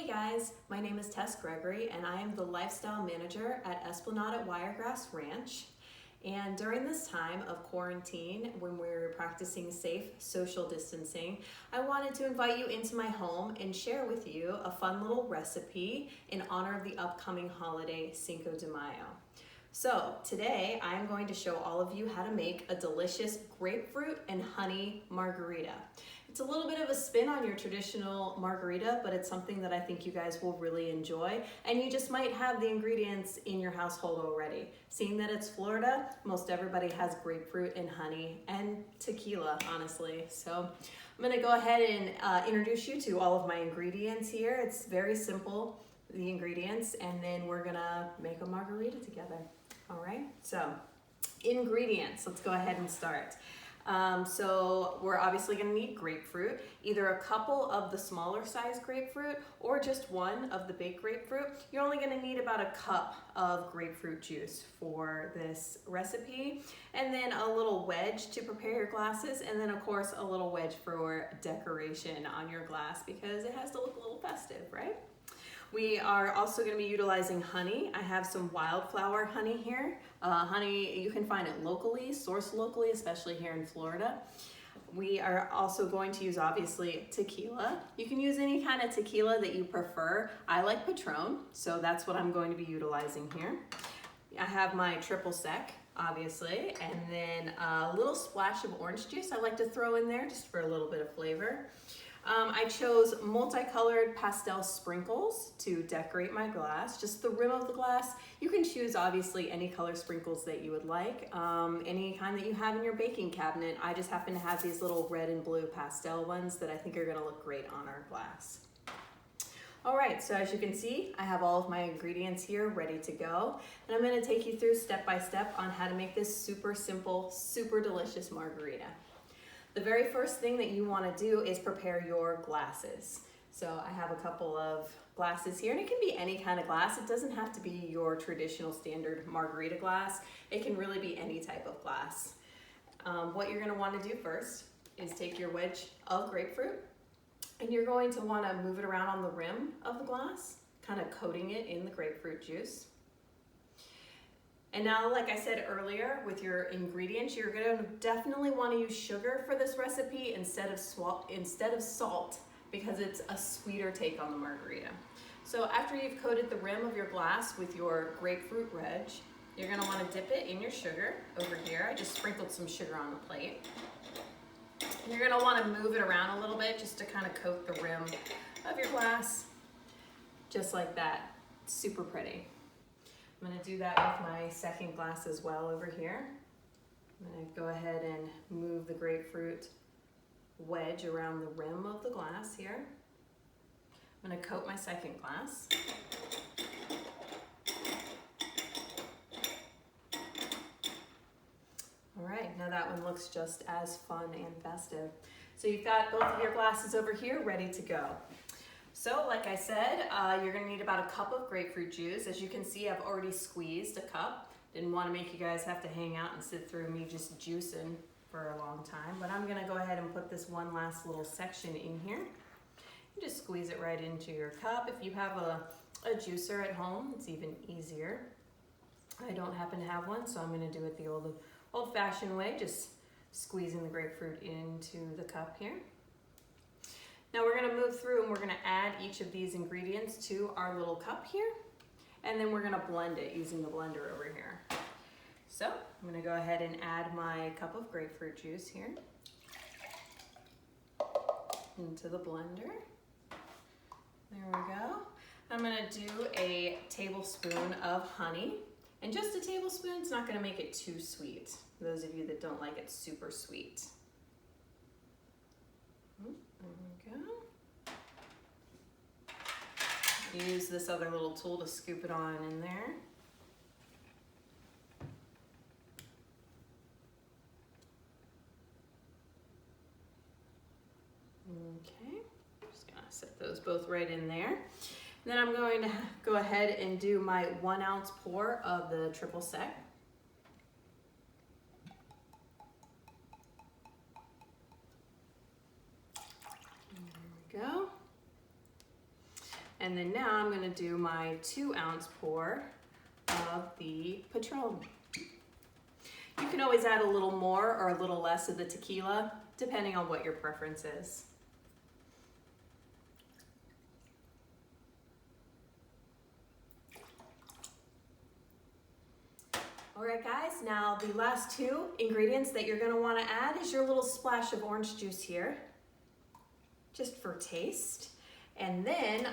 guys, my name is Tess Gregory and I am the Lifestyle Manager at Esplanade at Wiregrass Ranch. And during this time of quarantine, when we're practicing safe social distancing, I wanted to invite you into my home and share with you a fun little recipe in honor of the upcoming holiday Cinco de Mayo. So today I'm going to show all of you how to make a delicious grapefruit and honey margarita. It's a little bit of a spin on your traditional margarita, but it's something that I think you guys will really enjoy. And you just might have the ingredients in your household already. Seeing that it's Florida, most everybody has grapefruit and honey and tequila, honestly. So I'm gonna go ahead and introduce you to all of my ingredients here. It's very simple, the ingredients, and then we're gonna make a margarita together. All right, so ingredients, let's go ahead and start. So we're obviously gonna need grapefruit, either a couple of the smaller size grapefruit or just one of the big grapefruit. You're only gonna need about a cup of grapefruit juice for this recipe, and then a little wedge to prepare your glasses, and then of course a little wedge for decoration on your glass because it has to look a little festive, right? We are also going to be utilizing honey. I have some wildflower honey here. Honey, you can find it locally, sourced locally, especially here in Florida. We are also going to use, obviously, tequila. You can use any kind of tequila that you prefer. I like Patron, so that's what I'm going to be utilizing here. I have my triple sec, obviously, and then a little splash of orange juice I like to throw in there just for a little bit of flavor. I chose multicolored pastel sprinkles to decorate my glass, just the rim of the glass. You can choose obviously any color sprinkles that you would like, any kind that you have in your baking cabinet. I just happen to have these little red and blue pastel ones that I think are gonna look great on our glass. All right, so as you can see, I have all of my ingredients here ready to go, and I'm gonna take you through step by step on how to make this super simple, super delicious margarita. The very first thing that you want to do is prepare your glasses. So I have a couple of glasses here, and it can be any kind of glass. It doesn't have to be your traditional standard margarita glass. It can really be any type of glass. What you're going to want to do first is take your wedge of grapefruit, and you're going to want to move it around on the rim of the glass, kind of coating it in the grapefruit juice. And now, like I said earlier, with your ingredients, you're gonna definitely wanna use sugar for this recipe instead of salt, because it's a sweeter take on the margarita. So after you've coated the rim of your glass with your grapefruit wedge, you're gonna wanna dip it in your sugar over here. I just sprinkled some sugar on the plate. And you're gonna wanna move it around a little bit just to kind of coat the rim of your glass, just like that. Super pretty. I'm going to do that with my second glass as well over here. I'm going to go ahead and move the grapefruit wedge around the rim of the glass here. I'm going to coat my second glass. All right, now that one looks just as fun and festive. So you've got both of your glasses over here ready to go. So like I said, you're gonna need about a cup of grapefruit juice. As you can see, I've already squeezed a cup. Didn't wanna make you guys have to hang out and sit through me just juicing for a long time, but I'm gonna go ahead and put this one last little section in here. You just squeeze it right into your cup. If you have a juicer at home, it's even easier. I don't happen to have one, so I'm gonna do it the old-fashioned way, just squeezing the grapefruit into the cup here. Now we're gonna move through and we're gonna add each of these ingredients to our little cup here, and then we're gonna blend it using the blender over here. So I'm gonna go ahead and add my cup of grapefruit juice here into the blender. There we go. I'm gonna do a tablespoon of honey, and just a tablespoon. It's not gonna make it too sweet, for those of you that don't like it super sweet. There we go. Use this other little tool to scoop it on in there. Okay, just gonna set those both right in there. And then I'm going to go ahead and do my 1 ounce pour of the triple sec. There we go. And then now I'm gonna do my 2-ounce pour of the Patron. You can always add a little more or a little less of the tequila, depending on what your preference is. All right, guys, now the last 2 ingredients that you're gonna wanna add is your little splash of orange juice here, just for taste. And then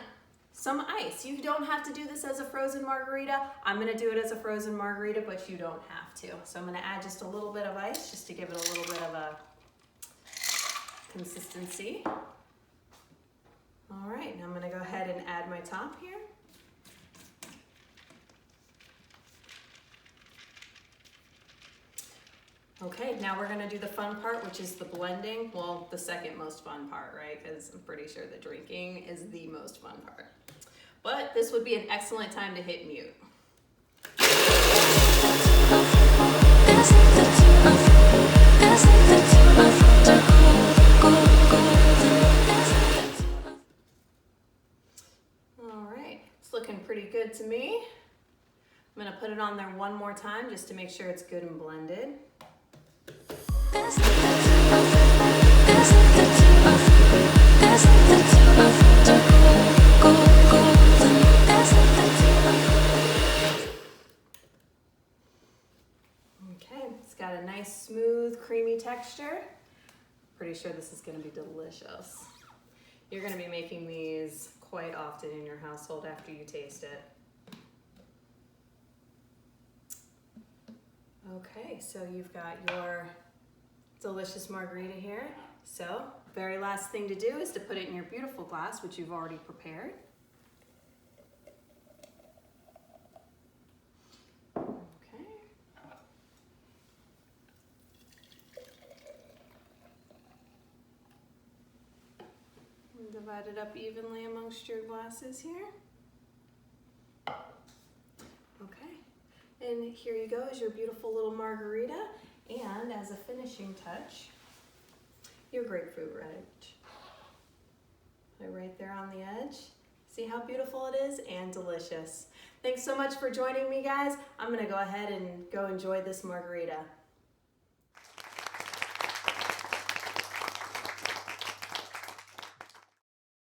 some ice. You don't have to do this as a frozen margarita. I'm gonna do it as a frozen margarita, but you don't have to. So I'm gonna add just a little bit of ice just to give it a little bit of a consistency. All right, now I'm gonna go ahead and add my top here. Okay, now we're gonna do the fun part, which is the blending. Well, the second most fun part, right? Because I'm pretty sure the drinking is the most fun part. But this would be an excellent time to hit mute. All right, it's looking pretty good to me. I'm gonna put it on there one more time just to make sure it's good and blended. Okay, it's got a nice, smooth, creamy texture. Pretty sure this is gonna be delicious. You're gonna be making these quite often in your household after you taste it. Okay, so you've got your delicious margarita here. So, very last thing to do is to put it in your beautiful glass, which you've already prepared. Okay. And divide it up evenly amongst your glasses here. Okay. And here you go is your beautiful little margarita. And as a finishing touch, your grapefruit wedge. Put it right there on the edge. See how beautiful it is and delicious. Thanks so much for joining me, guys. I'm gonna go ahead and go enjoy this margarita.